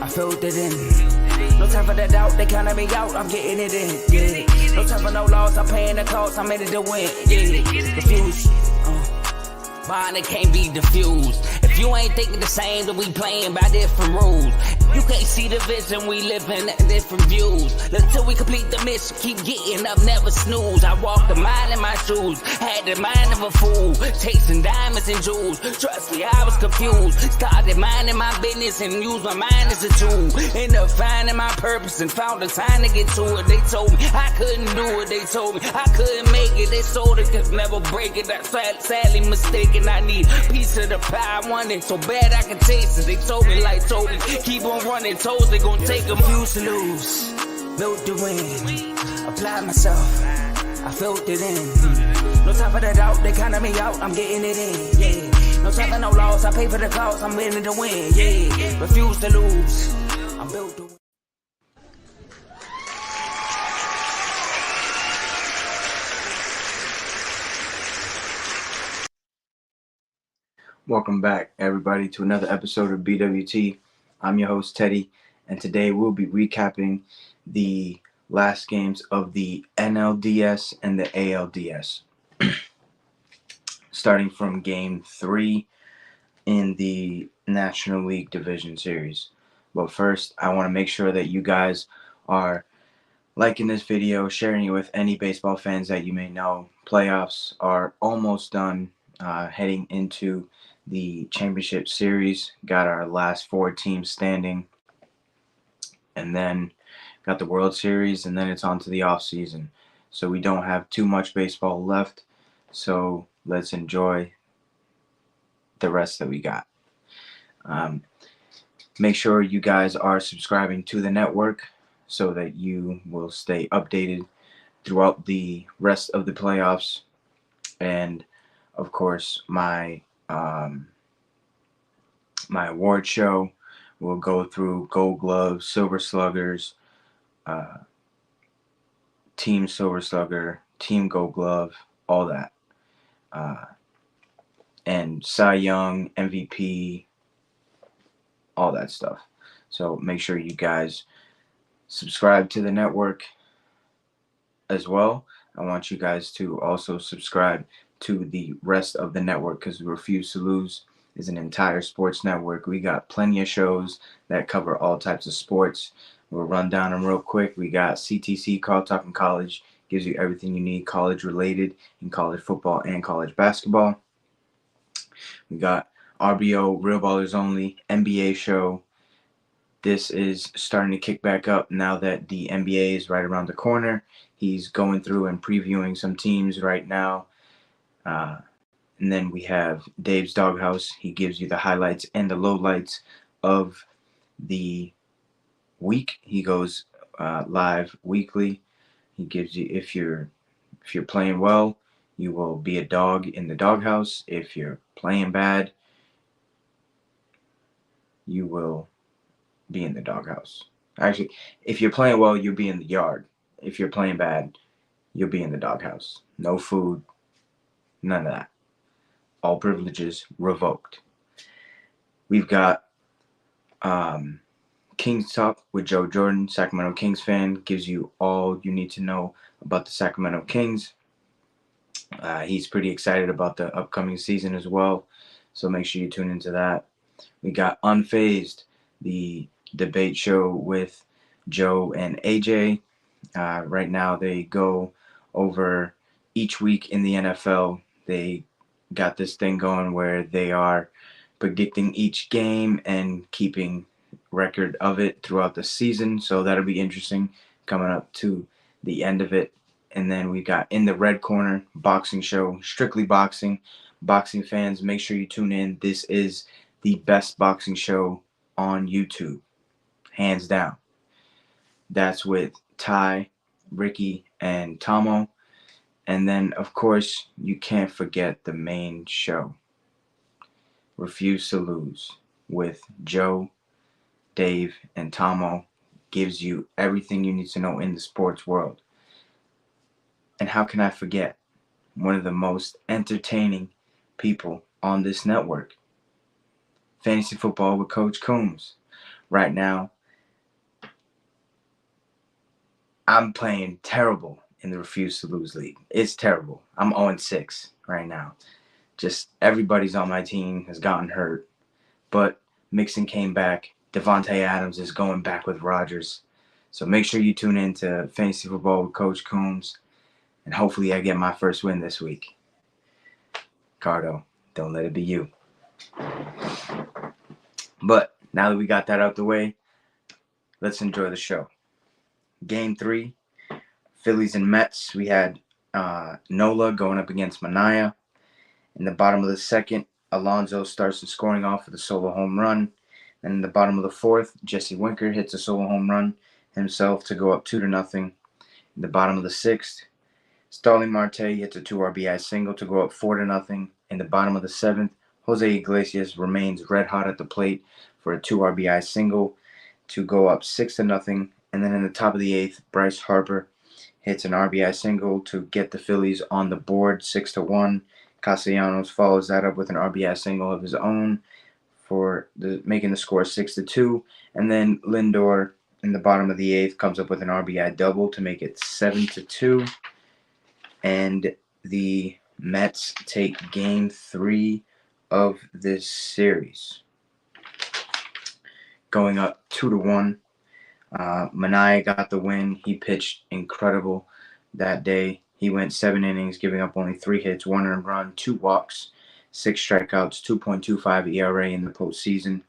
I filled it in. No time for the doubt, they counted me out, I'm getting it in, yeah. No time for no loss, I'm paying the cost, I'm in it to win, yeah. Diffuse, mine, it can't be diffused. If you ain't thinking the same, then we playing by different rules. You can't see the vision, we living at different views. Until we complete the mission, keep getting up, never snooze. I walked a mile in my shoes, had the mind of a fool, chasing diamonds and jewels. Trust me, I was confused. Started minding my business and used my mind as a tool. Ended up finding my purpose and found the time to get to it. They told me I couldn't do it, they told me I couldn't make it. They sold it, could never break it. That's sadly mistaken. I need a piece of the pie, I want it so bad I can taste it. They told me keep on running, toes they gon' take them. Used to lose, built to win, applied myself, I filled it in. No time for the doubt, they counted me out, I'm getting it in, yeah. No time for no loss, I pay for the cost, I'm winning to win, yeah. Refuse to lose, I'm built to win. Welcome back, everybody, to another episode of BWT. I'm your host, Teddy, and today we'll be recapping the last games of the NLDS and the ALDS. Starting from Game 3 in the National League Division Series. But first, I want to make sure that you guys are liking this video, sharing it with any baseball fans that you may know. Playoffs are almost done, heading into the championship series. Got our last 4 teams standing, and then got the World Series, and then it's on to the off season. So we don't have too much baseball left, so let's enjoy the rest that we got. Make sure you guys are subscribing to the network so that you will stay updated throughout the rest of the playoffs. And of course, my award show will go through Gold Gloves, Silver Sluggers, Team Silver Slugger, Team Gold Glove, all that. And Cy Young, MVP, all that stuff. So make sure you guys subscribe to the network as well. I want you guys to also subscribe to the rest of the network, because Refuse to Lose is an entire sports network. We got plenty of shows that cover all types of sports. We'll run down them real quick. We got CTC, Call Talking College, gives you everything you need college related in college football and college basketball. We got RBO, Real Ballers Only, NBA show. This is starting to kick back up now that the NBA is right around the corner. He's going through and previewing some teams right now. And then we have Dave's Doghouse. He gives you the highlights and the lowlights of the week. He goes live weekly. He gives you, if you're playing well, you will be a dog in the doghouse. If you're playing bad, you will be in the doghouse. Actually, if you're playing well, you'll be in the yard. If you're playing bad, you'll be in the doghouse. No food, none of that. All privileges revoked. We've got Kings Talk with Joe Jordan, Sacramento Kings fan. Gives you all you need to know about the Sacramento Kings. He's pretty excited about the upcoming season as well, so make sure you tune into that. We got Unfazed, the debate show with Joe and AJ. Right now they go over each week in the NFL. They got this thing going where they are predicting each game and keeping record of it throughout the season. So that'll be interesting coming up to the end of it. And then we got In the Red Corner, boxing show, strictly boxing. Boxing fans, make sure you tune in. This is the best boxing show on YouTube, hands down. That's with Ty, Ricky, and Tomo. And then, of course, you can't forget the main show, Refuse to Lose, with Joe, Dave, and Tomo. Gives you everything you need to know in the sports world. And how can I forget one of the most entertaining people on this network, Fantasy Football with Coach Coombs. Right now, I'm playing terrible in the Refuse to Lose League. It's terrible. I'm 0-6 right now. Just everybody's on my team has gotten hurt. But Mixon came back. Devontae Adams is going back with Rodgers. So make sure you tune in to Fantasy Football with Coach Coombs. And hopefully I get my first win this week. Cardo, don't let it be you. But now that we got that out the way, let's enjoy the show. Game 3, Phillies and Mets. We had Nola going up against Manaea. In the bottom of the second, Alonso starts the scoring off with a solo home run. And in the bottom of the fourth, Jesse Winker hits a solo home run himself to go up 2-0. In the bottom of the sixth, Starling Marte hits a 2 RBI single to go up 4-0. In the bottom of the seventh, Jose Iglesias remains red hot at the plate for a 2 RBI single to go up 6-0. And then in the top of the eighth, Bryce Harper hits an RBI single to get the Phillies on the board 6-1. Castellanos follows that up with an RBI single of his own for making the score 6-2. And then Lindor in the bottom of the eighth comes up with an RBI double to make it 7-2. And the Mets take game 3 of this series, going up 2-1. Manaea got the win. He pitched incredible that day. He went 7 innings, giving up only 3 hits, 1 earned run, 2 walks, 6 strikeouts, 2.25 ERA in the postseason.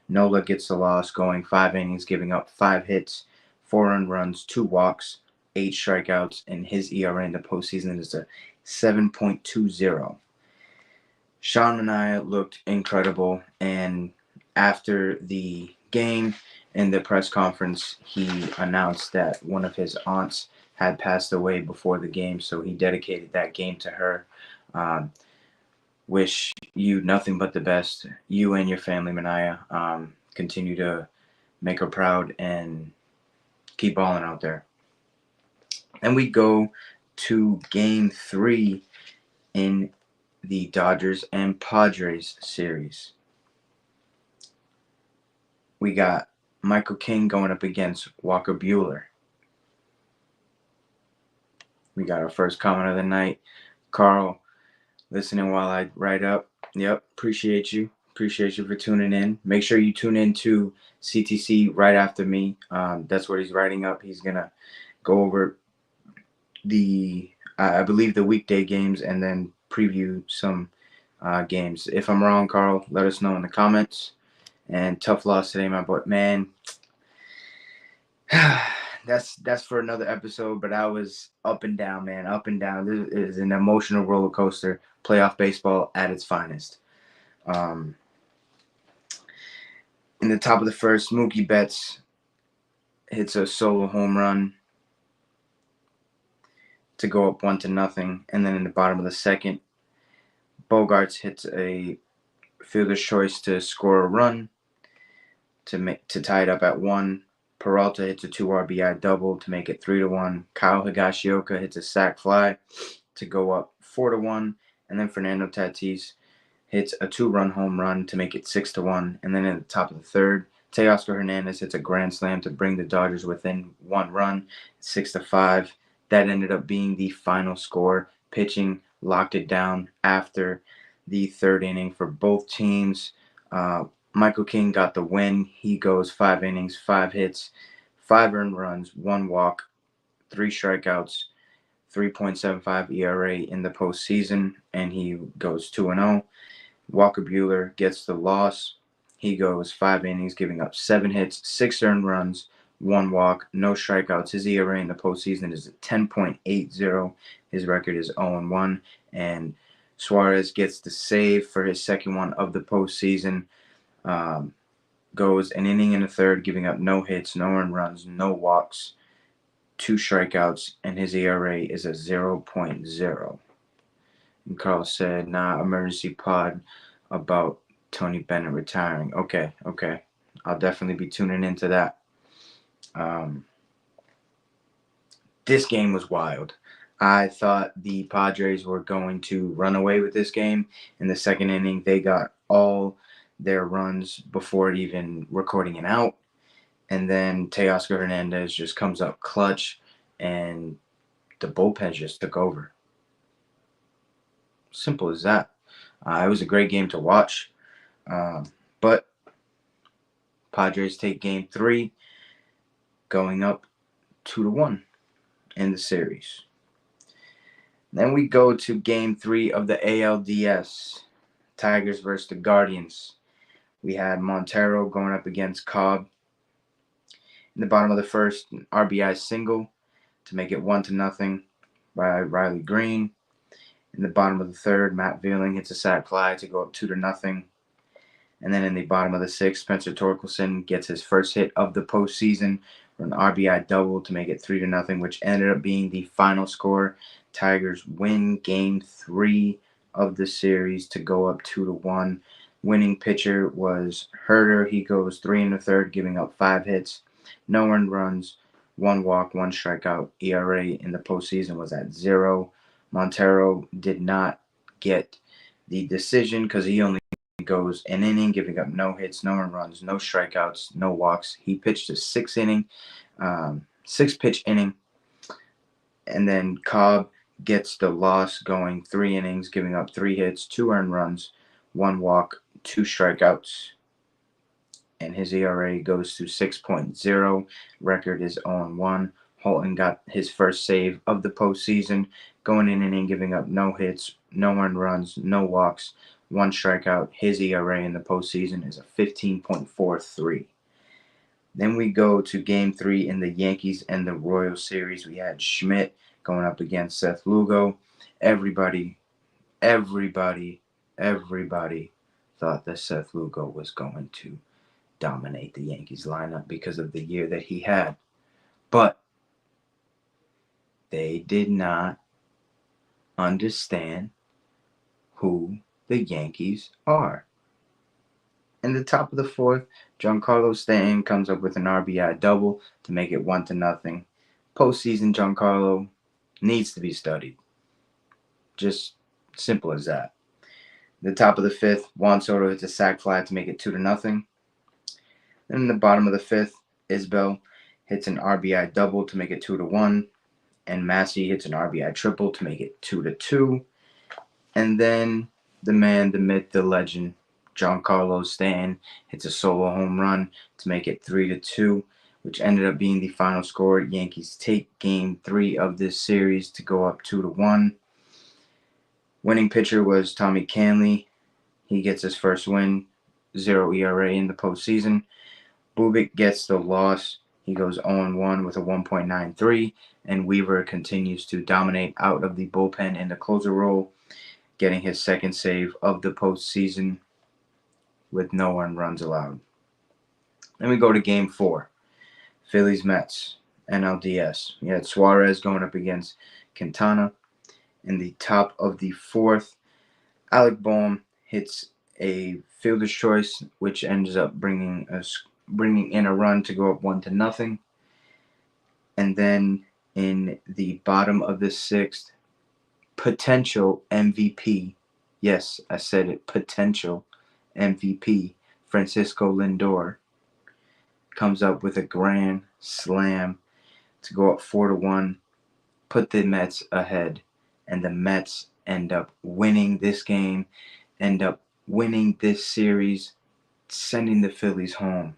Nola gets the loss, going 5 innings, giving up 5 hits, 4 earned runs, 2 walks, 8 strikeouts, and his ERA in the postseason is a 7.20. Sean Manaea looked incredible, and after the game, in the press conference, he announced that one of his aunts had passed away before the game, so he dedicated that game to her. Wish you nothing but the best, you and your family, Manaea. Continue to make her proud and keep balling out there. Then we go to game 3 in the Dodgers and Padres series. We got Michael King going up against Walker Buehler. We got our first comment of the night. Carl, listening while I write up. Yep, appreciate you. Appreciate you for tuning in. Make sure you tune in to CTC right after me. That's what he's writing up. He's going to go over I believe the weekday games and then preview some games. If I'm wrong, Carl, let us know in the comments. And tough loss today, my boy. Man, that's for another episode, but I was up and down, man, up and down. This is an emotional roller coaster, playoff baseball at its finest. In the top of the first, Mookie Betts hits a solo home run to go up 1-0. And then in the bottom of the second, Bogarts hits a fielder's choice to score a run to tie it up at 1. Peralta hits a 2 RBI double to make it 3-1. Kyle Higashioka hits a sac fly to go up 4-1. And then Fernando Tatis hits a 2-run home run to make it 6-1. And then at the top of the third, Teoscar Hernandez hits a grand slam to bring the Dodgers within 1 run, 6-5. That ended up being the final score. Pitching locked it down after the third inning for both teams. Michael King got the win. He goes 5 innings, 5 hits, 5 earned runs, 1 walk, 3 strikeouts, 3.75 ERA in the postseason, and he goes 2-0. Walker Buehler gets the loss. He goes 5 innings, giving up 7 hits, 6 earned runs, 1 walk, no strikeouts. His ERA in the postseason is a 10.80. His record is 0-1, and Suarez gets the save for his second one of the postseason. Goes an inning and a third, giving up no hits, no earned runs, no walks, 2 strikeouts, and his ERA is a 0.0. And Carl said, nah, emergency pod about Tony Bennett retiring. Okay. I'll definitely be tuning into that. This game was wild. I thought the Padres were going to run away with this game. In the second inning, they got all their runs before even recording an out. And then Teoscar Hernandez just comes up clutch and the bullpen just took over. Simple as that. It was a great game to watch, but Padres take Game 3, going up 2-1 in the series. Then we go to Game 3 of the ALDS, Tigers versus the Guardians. We had Montero going up against Cobb. In the bottom of the first, an RBI single to make it 1-0 by Riley Green. In the bottom of the third, Matt Veerling hits a sac fly to go up 2-0. And then in the bottom of the sixth, Spencer Torkelson gets his first hit of the postseason for an RBI double to make it 3-0, which ended up being the final score. Tigers win Game 3 of the series to go up 2-1. Winning pitcher was Herter. He goes 3 1/3, giving up 5 hits, no earned runs, 1 walk, 1 strikeout. ERA in the postseason was at 0. Montero did not get the decision because he only goes an inning, giving up no hits, no earned runs, no strikeouts, no walks. He pitched a 6-pitch inning, and then Cobb gets the loss, going 3 innings, giving up 3 hits, 2 earned runs, 1 walk, 2 strikeouts, and his ERA goes to 6.0. Record is 0-1. Holton got his first save of the postseason, going in an inning, giving up no hits, no earned runs, no walks, 1 strikeout. His ERA in the postseason is a 15.43. Then we go to Game 3 in the Yankees and the Royals series. We had Schmidt going up against Seth Lugo. Everybody thought that Seth Lugo was going to dominate the Yankees lineup because of the year that he had. But they did not understand who the Yankees are. In the top of the fourth, Giancarlo Stanton comes up with an RBI double to make it 1-0. Postseason Giancarlo needs to be studied. Just simple as that. The top of the fifth, Juan Soto hits a sac fly to make it 2-0. Then in the bottom of the fifth, Isbell hits an RBI double to make it 2-1. And Massey hits an RBI triple to make it 2-2. And then the man, the myth, the legend, Giancarlo Stanton hits a solo home run to make it 3-2, which ended up being the final score. Yankees take Game 3 of this series to go up 2-1. Winning pitcher was Tommy Kahnle. He gets his first win, 0 ERA in the postseason. Bubik gets the loss. He goes 0-1 with a 1.93, and Weaver continues to dominate out of the bullpen in the closer role, getting his second save of the postseason with no earned runs allowed. Then we go to Game 4, Phillies-Mets, NLDS. We had Suarez going up against Quintana. In the top of the fourth, Alec Bohm hits a fielder's choice, which ends up bringing in a run to go up 1-0. And then in the bottom of the sixth, potential MVP, yes, I said it, potential MVP, Francisco Lindor, comes up with a grand slam to go up 4-1, put the Mets ahead, and the Mets end up winning this game, end up winning this series, sending the Phillies home.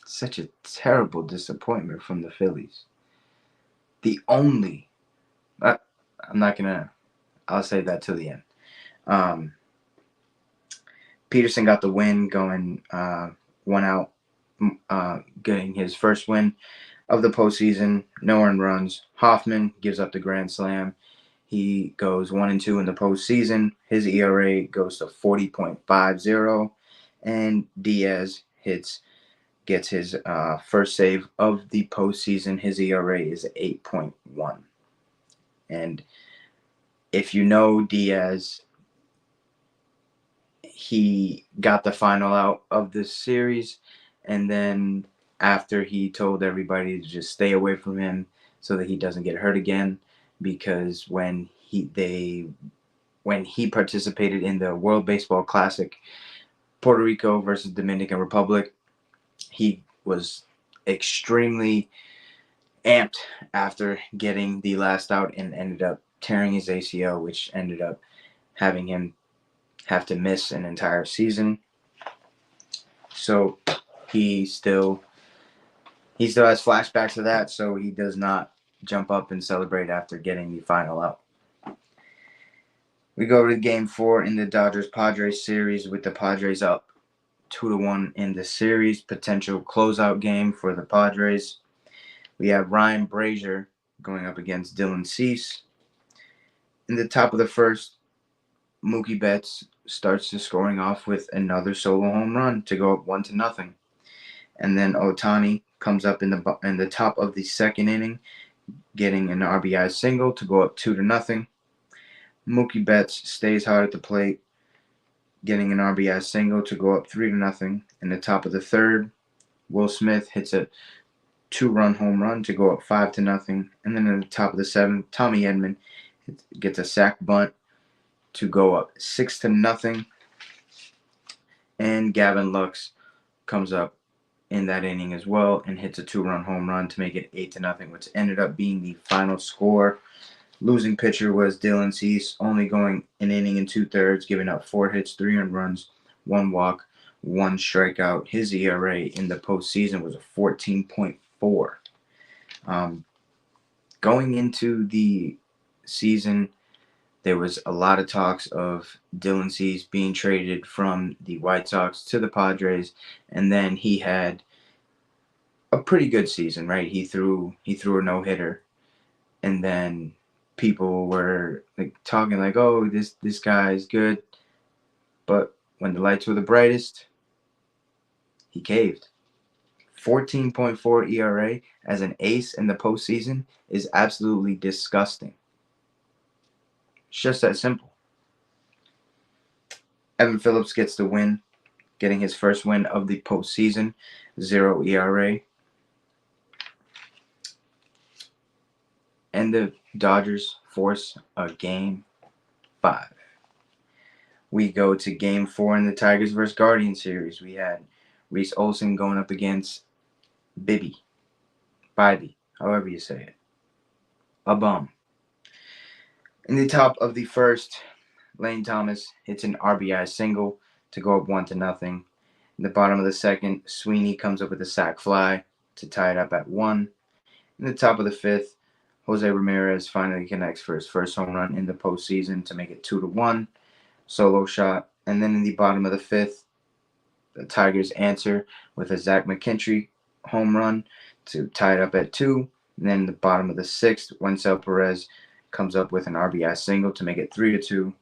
Such a terrible disappointment from the Phillies. The only, I'll say that till the end. Peterson got the win, going 1 out, getting his first win of the postseason, no earned runs. Hoffman gives up the grand slam. He goes 1-2 in the postseason. His ERA goes to 40.50, and Diaz gets his first save of the postseason. His ERA is 8.1. And if you know Diaz, he got the final out of this series, and then after he told everybody to just stay away from him so that he doesn't get hurt again, because when he participated in the World Baseball Classic, Puerto Rico versus Dominican Republic, he was extremely amped after getting the last out and ended up tearing his ACL, which ended up having him have to miss an entire season. So he still has flashbacks of that, so he does not jump up and celebrate after getting the final out. We go to game 4 in the Dodgers-Padres series with the Padres up 2-1 in the series. Potential closeout game for the Padres. We have Ryan Brazier going up against Dylan Cease. In the top of the first, Mookie Betts starts the scoring off with another solo home run to go up 1-0. And then Ohtani comes up in the top of the second inning, getting an RBI single to go up 2-0. Mookie Betts stays hard at the plate, getting an RBI single to go up 3-0. In the top of the third, Will Smith hits a 2-run home run to go up 5-0. And then in the top of the seventh, Tommy Edman gets a sac bunt to go up 6-0. And Gavin Lux comes up in that inning as well and hits a 2-run home run to make it 8-0, which ended up being the final score. Losing pitcher was Dylan Cease, only going an inning and 2/3, giving up 4 hits, 3 earned runs, 1 walk, 1 strikeout. His ERA in the postseason was a 14.4. Going into the season, there was a lot of talks of Dylan Cease being traded from the White Sox to the Padres, and then he had a pretty good season, right? He threw a no-hitter, and then people were like talking like, "Oh, this guy is good," but when the lights were the brightest, he caved. 14.4 ERA as an ace in the postseason is absolutely disgusting. It's just that simple. Evan Phillips gets the win, getting his first win of the postseason, 0 ERA. And the Dodgers force a game 5. We go to game 4 in the Tigers vs. Guardians series. We had Reese Olson going up against Bibby, however you say it. A bum. In the top of the first, Lane Thomas hits an RBI single to go up 1-0. In the bottom of the second, Sweeney comes up with a sac fly to tie it up at 1. In the top of the fifth, Jose Ramirez finally connects for his first home run in the postseason to make it 2-1. Solo shot. And then in the bottom of the fifth, the Tigers answer with a Zach McKinstry home run to tie it up at 2. And then in the bottom of the sixth, Wencel Perez comes up with an RBI single to make it 3-2.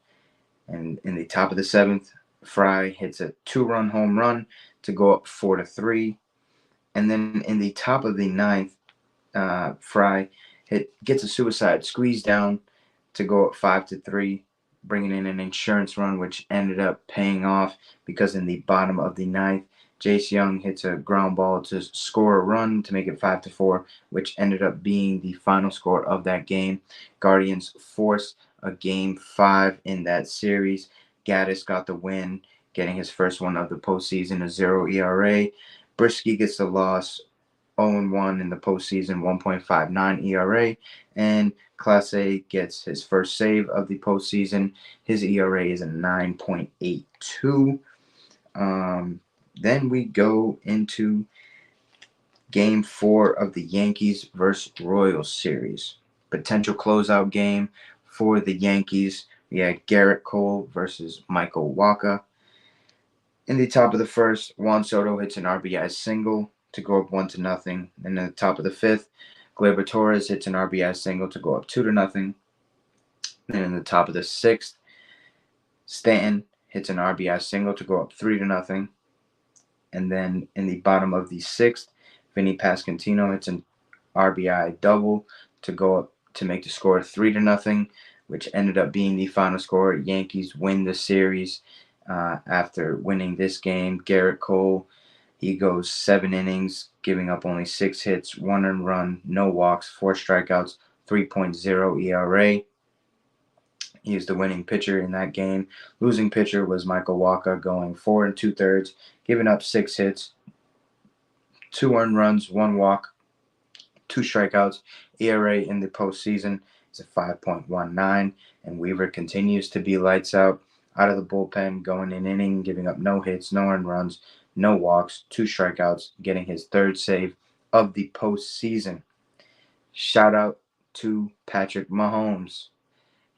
And in the top of the seventh, Fry hits a 2-run home run to go up 4-3. And then in the top of the ninth, Fry gets a suicide squeeze down to go up 5-3, bringing in an insurance run, which ended up paying off because in the bottom of the ninth, Jace Young hits a ground ball to score a run to make it 5-4, which ended up being the final score of that game. Guardians force a game 5 in that series. Gaddis got the win, getting his first one of the postseason, a 0 ERA. Brisky gets the loss, 0-1 in the postseason, 1.59 ERA. And Clase gets his first save of the postseason. His ERA is a 9.82. Then we go into game 4 of the Yankees versus Royals series. Potential closeout game for the Yankees. We had Garrett Cole versus Michael Wacha. In the top of the first, Juan Soto hits an RBI single to go up 1-0. And in the top of the fifth, Gleyber Torres hits an RBI single to go up 2-0. And in the top of the sixth, Stanton hits an RBI single to go up 3-0. And then in the bottom of the sixth, Vinny Pasquantino hits an RBI double to go up to make the score 3-0, which ended up being the final score. Yankees win the series. After winning this game, Garrett Cole, he goes 7 innings, giving up only 6 hits, 1 earned run, no walks, 4 strikeouts, 3.0 ERA. He was the winning pitcher in that game. Losing pitcher was Michael Wacha, going 4 2/3, giving up 6 hits, 2 earned runs, 1 walk, 2 strikeouts. ERA in the postseason is a 5.19, and Weaver continues to be lights out of the bullpen, going in inning, giving up no hits, no earned runs, no walks, 2 strikeouts, getting his 3rd save of the postseason. Shout out to Patrick Mahomes.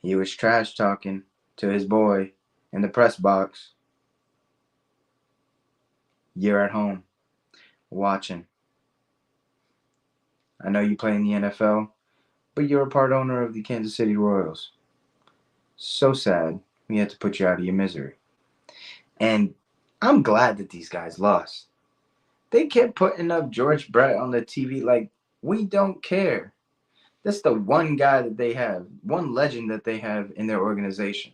He was trash talking to his boy in the press box. You're at home watching. I know you play in the NFL, but you're a part owner of the Kansas City Royals. So sad we had to put you out of your misery. And I'm glad that these guys lost. They kept putting up George Brett on the TV like, we don't care. That's the one guy that they have, one legend that they have in their organization,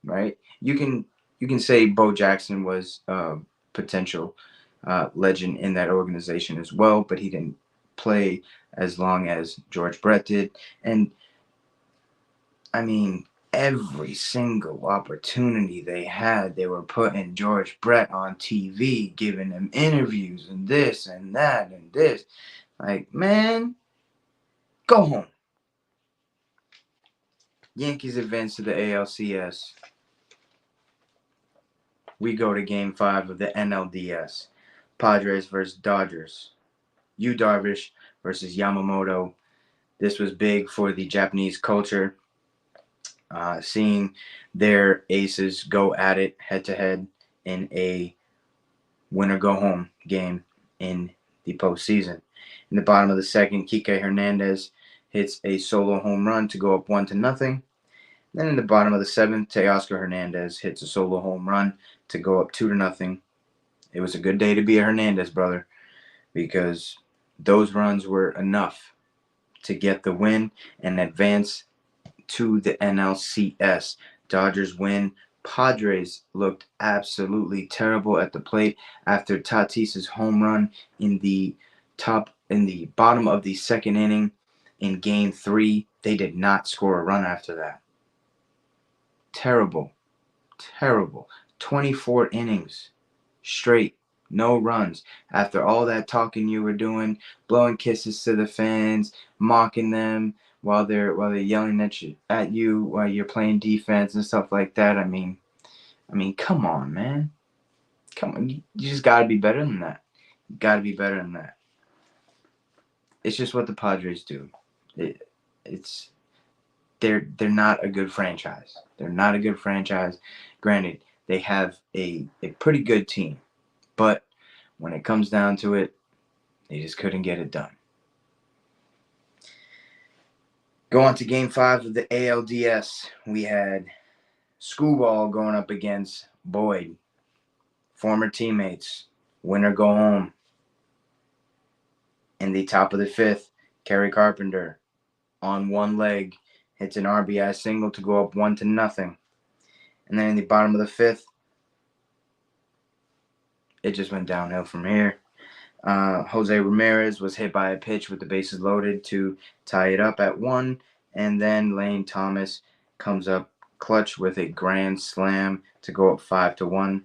right? You can say Bo Jackson was a potential legend in that organization as well, but he didn't play as long as George Brett did. And I mean, every single opportunity they had, they were putting George Brett on TV, giving him interviews and this and that and this. Like, man, go home. Yankees advance to the ALCS. We go to Game 5 of the NLDS. Padres versus Dodgers. Yu Darvish versus Yamamoto. This was big for the Japanese culture. Seeing their aces go at it head-to-head in a win-or-go-home game in the postseason. In the bottom of the second, Kike Hernandez hits a solo home run to go up 1-0. Then in the bottom of the seventh, Teoscar Hernandez hits a solo home run to go up 2-0. It was a good day to be a Hernandez brother because those runs were enough to get the win and advance to the NLCS. Dodgers win. Padres looked absolutely terrible at the plate after Tatis's home run in the bottom of the second inning in Game 3. They did not score a run after that. Terrible. 24 innings straight, no runs. After all that talking you were doing, blowing kisses to the fans, mocking them while they're yelling at you while you're playing defense and stuff like that. I mean, come on, man. Come on, you just gotta be better than that. You gotta be better than that. It's just what the Padres do. They're not a good franchise. They're not a good franchise. Granted, they have a pretty good team, but when it comes down to it, they just couldn't get it done. Go on to Game 5 of the ALDS. We had Screwball going up against Boyd. Former teammates. Winner go home. In the top of the fifth, Kerry Carpenter on one leg hits an RBI single to go up 1-0. And then in the bottom of the fifth, it just went downhill from here. Jose Ramirez was hit by a pitch with the bases loaded to tie it up at 1. And then Lane Thomas comes up clutch with a grand slam to go up 5-1.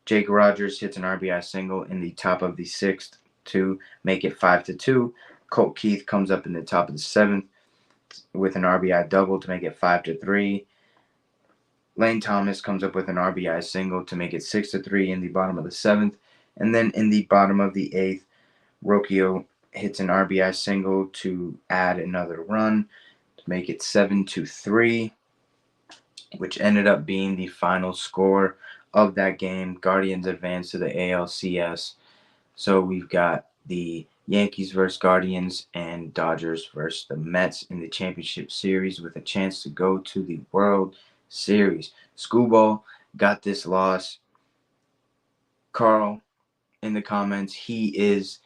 Jake Rogers hits an RBI single in the top of the 6th to make it 5-2. Colt Keith comes up in the top of the 7th with an RBI double to make it 5-3. Lane Thomas comes up with an RBI single to make it 6-3 in the bottom of the 7th. And then in the bottom of the 8th, Rocchio hits an RBI single to add another run to make it 7-3, which ended up being the final score of that game. Guardians advance to the ALCS. So we've got the Yankees versus Guardians and Dodgers versus the Mets in the championship series with a chance to go to the World Series. Screwball got this loss. Carl, in the comments, he is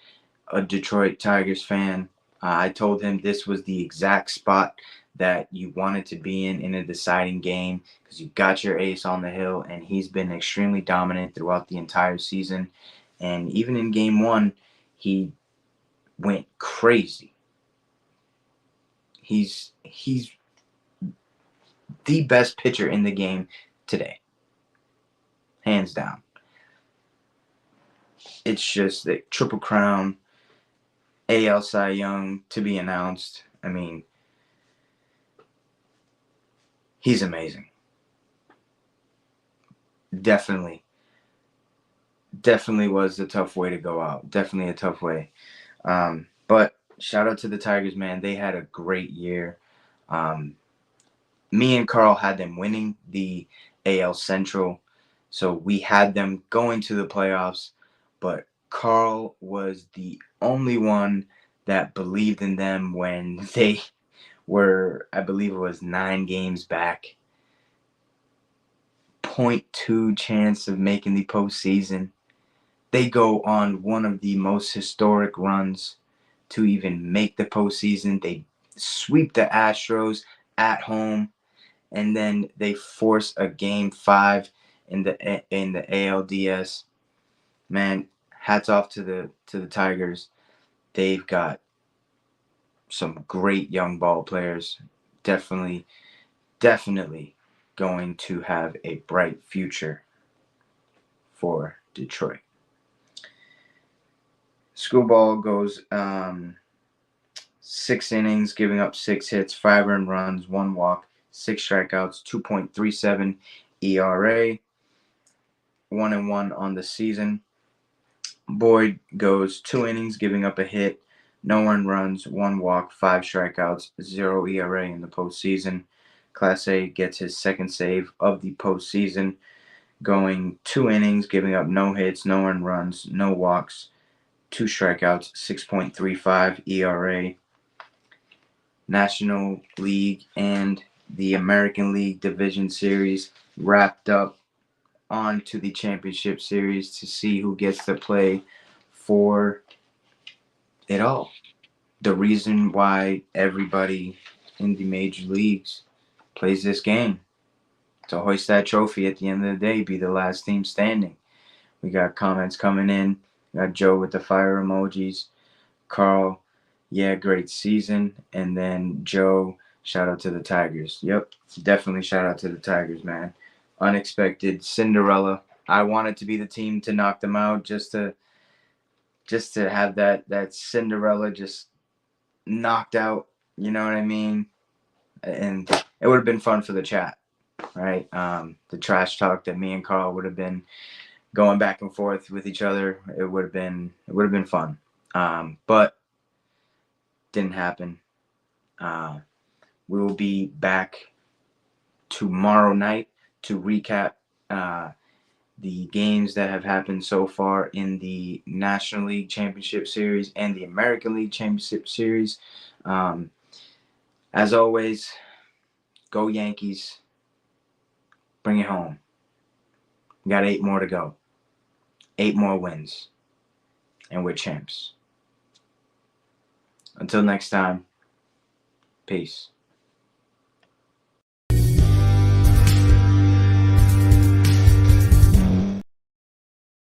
a Detroit Tigers fan. I told him this was the exact spot that you wanted to be in a deciding game because you got your ace on the hill, and he's been extremely dominant throughout the entire season. And even in Game 1, he went crazy. He's the best pitcher in the game today. Hands down. it's just the Triple Crown, AL Cy Young to be announced. I mean, he's amazing. Definitely was a tough way to go out. Definitely a tough way. But shout out to the Tigers, man. They had a great year. Me and Carl had them winning the AL Central. So we had them going to the playoffs. But Carl was the only one that believed in them when they were, I believe it was 9 games back. 0.2 chance of making the postseason. They go on one of the most historic runs to even make the postseason. They sweep the Astros at home, and then they force a Game 5 in the ALDS. Man, hats off to the Tigers. They've got some great young ball players. Definitely going to have a bright future for Detroit. Screwball goes 6 innings, giving up 6 hits, 5 earned runs, 1 walk, 6 strikeouts, 2.37 ERA, 1-1 on the season. Boyd goes 2 innings, giving up a hit, no earned runs, 1 walk, 5 strikeouts, 0 ERA in the postseason. Class A gets his second save of the postseason, going 2 innings, giving up no hits, no earned runs, no walks, 2 strikeouts, 6.35 ERA. National League and the American League Division Series wrapped up. On to the Championship Series to see who gets to play for it all. The reason why everybody in the major leagues plays this game. To hoist that trophy at the end of the day, be the last team standing. We got comments coming in. We got Joe with the fire emojis. Carl, yeah, great season. And then Joe, shout out to the Tigers. Yep, definitely shout out to the Tigers, man. Unexpected Cinderella. I wanted to be the team to knock them out, just to have that Cinderella just knocked out. You know what I mean? And it would have been fun for the chat, right? The trash talk that me and Carl would have been going back and forth with each other. It would have been fun. But didn't happen. We will be back tomorrow night to recap the games that have happened so far in the National League Championship Series and the American League Championship Series. As always, go Yankees. Bring it home. We got 8 more to go. 8 more wins. And we're champs. Until next time, peace.